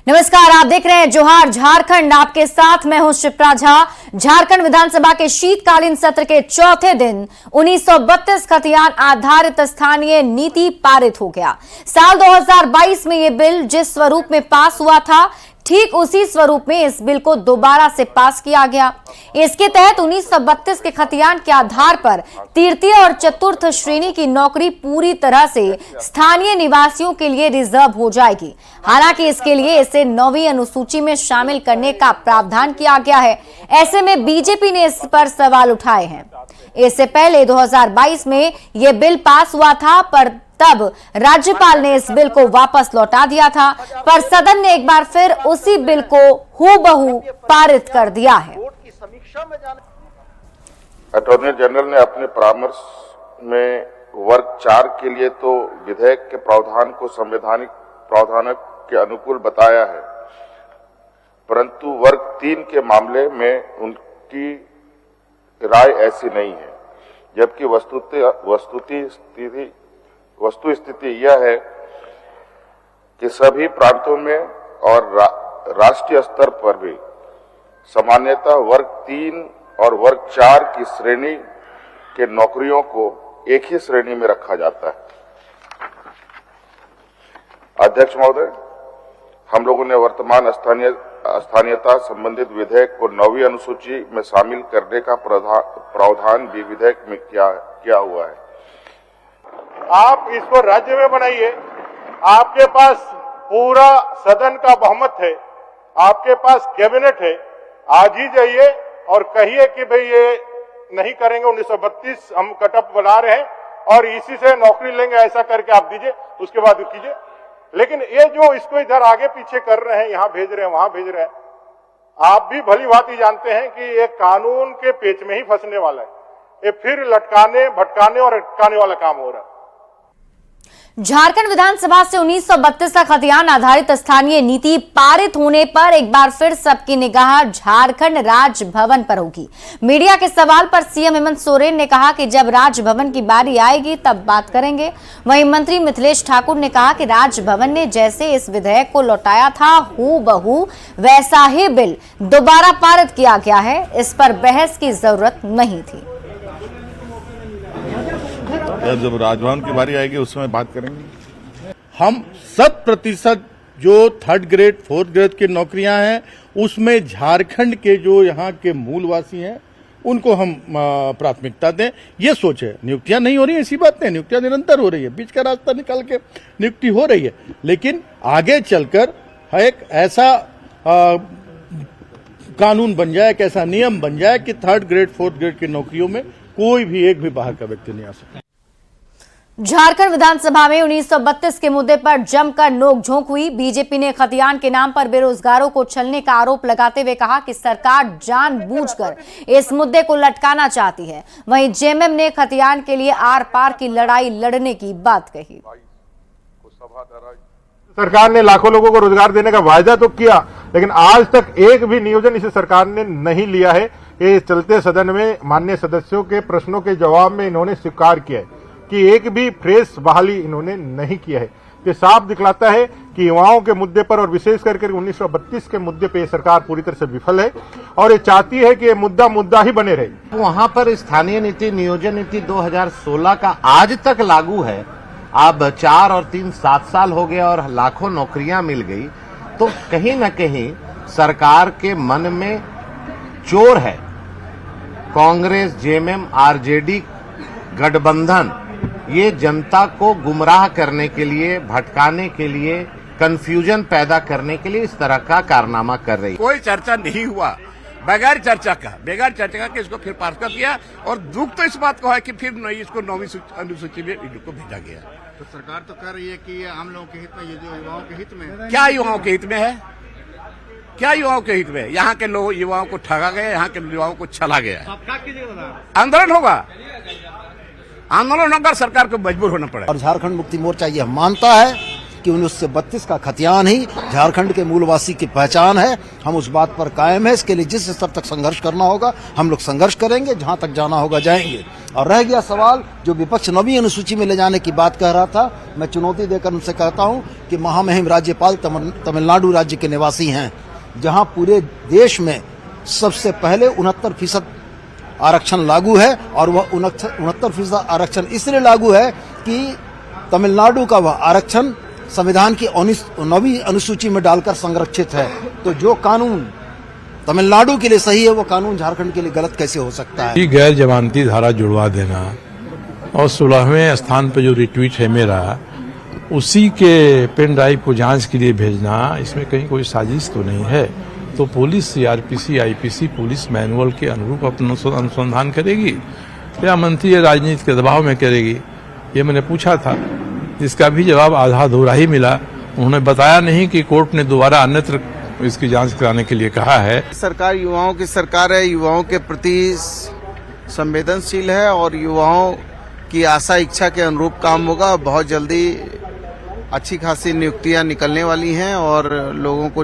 नमस्कार, आप देख रहे हैं जोहार झारखंड। आपके साथ मैं हूं शिप्रा झा। झारखंड विधानसभा के शीतकालीन सत्र के चौथे दिन 1932 खतियान आधारित स्थानीय नीति पारित हो गया। साल 2022 में यह बिल जिस स्वरूप में पास हुआ था, ठीक उसी स्वरूप में इस बिल को दोबारा से पास किया गया। इसके तहत 1932 के खतियान के आधार पर तृतीय और चतुर्थ श्रेणी की नौकरी पूरी तरह से स्थानीय निवासियों के लिए रिजर्व हो जाएगी। हालांकि इसके लिए इसे 9वीं अनुसूची में शामिल करने का प्रावधान किया गया है। ऐसे में बीजेपी ने इस पर सवाल उठाए हैं। इससे पहले 2022 में यह बिल पास हुआ था, पर तब राज्यपाल ने इस बिल को वापस लौटा दिया था, पर सदन ने एक बार फिर उसी बिल को हूबहू पारित कर दिया है। अटॉर्नी जनरल ने अपने परामर्श में वर्ग 4 के लिए तो विधेयक के प्रावधान को संवैधानिक प्रावधान के अनुकूल बताया है, परंतु वर्ग 3 के मामले में उनकी राय ऐसी नहीं है। जबकि वस्तु स्थिति यह है कि सभी प्रांतों में और राष्ट्रीय स्तर पर भी सामान्यतः वर्ग 3 और वर्ग 4 की श्रेणी के नौकरियों को एक ही श्रेणी में रखा जाता है। अध्यक्ष महोदय, हम लोगों ने वर्तमान स्थानीयता संबंधित विधेयक को 9वीं अनुसूची में शामिल करने का प्रावधान भी विधेयक में किया हुआ है। आप इसको राज्य में बनाइए, आपके पास पूरा सदन का बहुमत है, आपके पास कैबिनेट है। आज ही जाइए और कहिए कि भाई ये नहीं करेंगे, 1932 हम कटअप बना रहे हैं और इसी से नौकरी लेंगे, ऐसा करके आप दीजिए, उसके बाद कीजिए। लेकिन ये जो इसको इधर आगे पीछे कर रहे हैं, यहां भेज रहे हैं, वहां भेज रहे हैं, आप भी भली बात ही जानते हैं कि ये कानून के पेच में ही फंसने वाला है। ये फिर लटकाने भटकाने और अटकाने वाला काम हो रहा है। झारखंड विधानसभा से 1932 का खतियान आधारित स्थानीय नीति पारित होने पर एक बार फिर सबकी निगाह झारखंड राजभवन पर होगी। मीडिया के सवाल पर सीएम हेमंत सोरेन ने कहा कि जब राजभवन की बारी आएगी तब बात करेंगे। वहीं मंत्री मिथिलेश ठाकुर ने कहा कि राजभवन ने जैसे इस विधेयक को लौटाया था, हूबहू वैसा ही बिल दोबारा पारित किया गया है। इस पर बहस की जरूरत नहीं थी। जब राजभवन की बारी आएगी उस समय बात करेंगे। हम 100% जो 3rd ग्रेड 4th ग्रेड की नौकरियां हैं उसमें झारखंड के जो यहाँ के मूलवासी हैं उनको हम प्राथमिकता दें, ये सोच है। नियुक्तियां नहीं हो रही है, ऐसी बात नहीं, नियुक्तियां निरंतर हो रही है, बीच का रास्ता निकाल के नियुक्ति हो रही है। लेकिन आगे चलकर एक ऐसा कानून बन जाए, एक ऐसा नियम बन जाए कि 3rd ग्रेड 4th ग्रेड की नौकरियों में कोई भी एक भी बाहर का व्यक्ति नहीं आ सकता। झारखंड विधानसभा में 1932 के मुद्दे पर जमकर नोकझोंक हुई। बीजेपी ने खतियान के नाम पर बेरोजगारों को छलने का आरोप लगाते हुए कहा कि सरकार जानबूझकर इस मुद्दे को लटकाना चाहती है। वहीं जेएमएम ने खतियान के लिए आर पार की लड़ाई लड़ने की बात कही। सरकार ने लाखों लोगों को रोजगार देने का वायदा तो किया, लेकिन आज तक एक भी नियोजन इसे सरकार ने नहीं लिया है। ये चलते सदन में माननीय सदस्यों के प्रश्नों के जवाब में इन्होंने स्वीकार किया है कि एक भी फ्रेश बहाली इन्होंने नहीं किया है। ये साफ दिखलाता है कि युवाओं के मुद्दे पर और विशेष करके 1932 के मुद्दे पे सरकार पूरी तरह से विफल है और ये चाहती है कि ये मुद्दा ही बने रहे। वहां पर स्थानीय नीति नियोजन नीति 2016 का आज तक लागू है। अब 4 और 3 7 साल हो गए और लाखों नौकरियां मिल गई, तो कहीं न कहीं सरकार के मन में चोर है। कांग्रेस, जेएमएम, आरजेडी गठबंधन ये जनता को गुमराह करने के लिए, भटकाने के लिए, कंफ्यूजन पैदा करने के लिए इस तरह का कारनामा कर रही। कोई चर्चा नहीं हुआ, बगैर चर्चा का इसको फिर पास कर दिया। और दुख तो इस बात को है कि फिर इसको 9वीं अनुसूची में इनको भेजा गया। तो सरकार तो कर रही है कि ये आम लोगों के हित में, ये जो युवाओं के हित में। क्या युवाओं के हित में है? क्या युवाओं के हित में? यहाँ के लोग युवाओं को ठगा गया, यहाँ के युवाओं को छला गया। आंदोलन होगा, आंदोलन होकर सरकार को मजबूर होना पड़ेगा। और झारखंड मुक्ति मोर्चा यह मानता है कि 1932 का खतियान ही झारखंड के मूलवासी की पहचान है। हम उस बात पर कायम है। इसके लिए जिस स्तर तक संघर्ष करना होगा हम लोग संघर्ष करेंगे, जहां तक जाना होगा जाएंगे। और रह गया सवाल जो विपक्ष 9वीं अनुसूची में ले जाने की बात कह रहा था, मैं चुनौती देकर उनसे कहता हूं कि महामहिम राज्यपाल तमिलनाडु राज्य के निवासी हैं, जहां पूरे देश में सबसे पहले 69% आरक्षण लागू है। और वह 69% आरक्षण इसलिए लागू है कि तमिलनाडु का वह आरक्षण संविधान की 9वीं अनुसूची में डालकर संरक्षित है। तो जो कानून तमिलनाडु के लिए सही है वो कानून झारखंड के लिए गलत कैसे हो सकता है? गैर जमानती धारा जुड़वा देना और 16वें स्थान पर जो रिट्वीट है मेरा, उसी के पेन ड्राइव को जांच के लिए भेजना, इसमें कहीं कोई साजिश तो नहीं है। तो police CrPC IPC police manual के अनुरूप अपना अनुसंधान करेगी या मंत्री राजनीति के दबाव में करेगी, ये मैंने पूछा था, जिसका भी जवाब आधा अधूरा ही मिला। उन्होंने बताया नहीं कि कोर्ट ने दोबारा अन्यत्र इसकी जांच कराने के लिए कहा है। सरकार युवाओं की सरकार है, युवाओं के प्रति संवेदनशील है और युवाओं की आशा इच्छा के अनुरूप काम होगा। बहुत जल्दी अच्छी खासी नियुक्तियां निकलने वाली हैं और लोगों को